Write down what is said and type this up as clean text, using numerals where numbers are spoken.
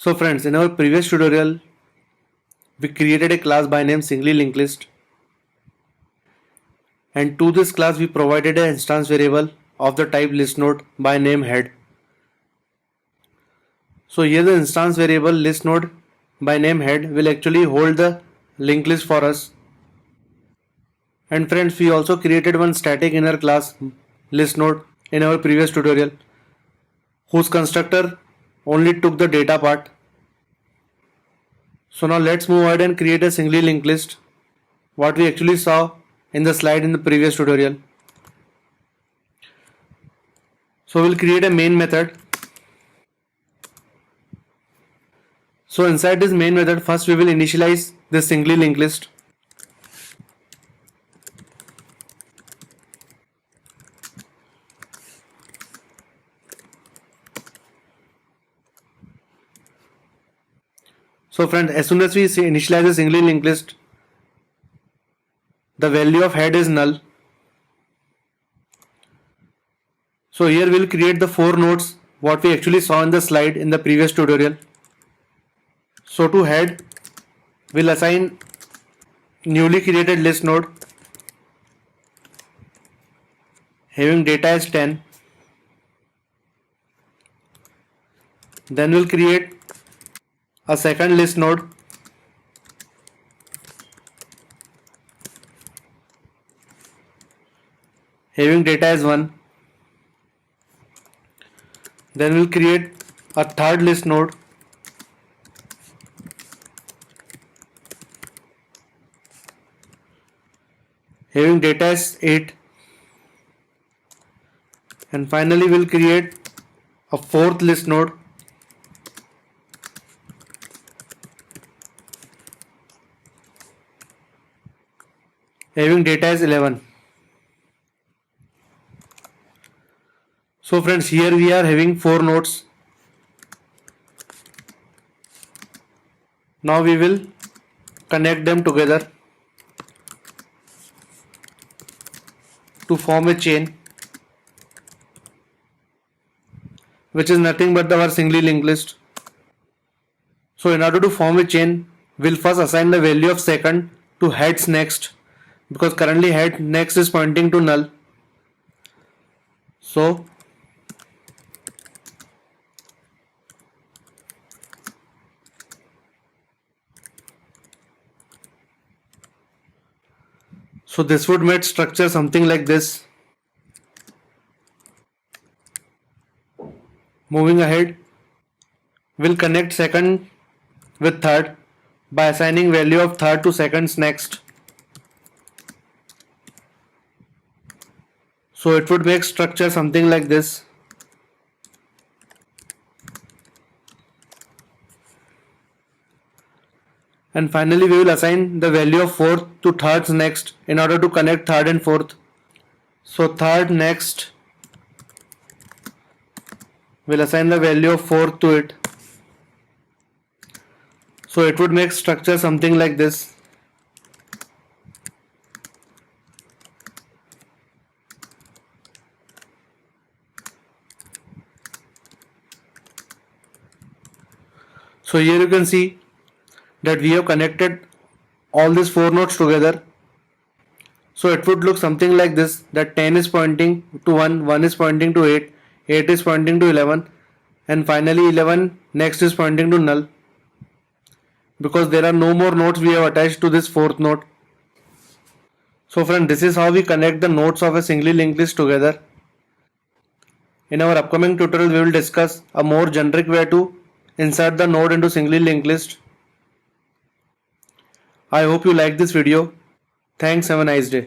So friends, in our previous tutorial, we created a class by name singly linked list, and to this class we provided an instance variable of the type list node by name head. So here the instance variable list node by name head will actually hold the linked list for us. And friends, we also created one static inner class list node in our previous tutorial, whose constructor only took the data part. So now let's move ahead and create a singly linked list, what we actually saw in the slide in the previous tutorial. So we'll create a main method. So inside this main method, first we will initialize this singly linked list. So friends, as soon as we initialize the singly linked list, the value of head is null. So here we'll create the 4 nodes what we actually saw in the slide in the previous tutorial. So to head, we'll assign newly created list node having data as 10. Then we'll create a second list node having data as 1. Then we'll create a third list node having data as 8. And finally we'll create a fourth list node having data as 11. So friends, here we are having 4 nodes. Now we will connect them together to form a chain, which is nothing but our singly linked list. So in order to form a chain, we'll first assign the value of second to heads next, because currently head next is pointing to null. So this would make structure something like this. Moving ahead, we'll connect second with third by assigning value of third to seconds next. So it would make structure something like this. And finally we will assign the value of fourth to thirds next in order to connect third and fourth. So third next, we'll assign the value of fourth to it. So it would make structure something like this. So here you can see that we have connected all these 4 nodes together. So it would look something like this, that 10 is pointing to 1, 1 is pointing to 8, 8 is pointing to 11, and finally 11 next is pointing to null, because there are no more nodes we have attached to this 4th node. So friend, this is how we connect the nodes of a singly linked list together. In our upcoming tutorial we will discuss a more generic way to insert the node into singly linked list. I hope you like this video. Thanks, have a nice day.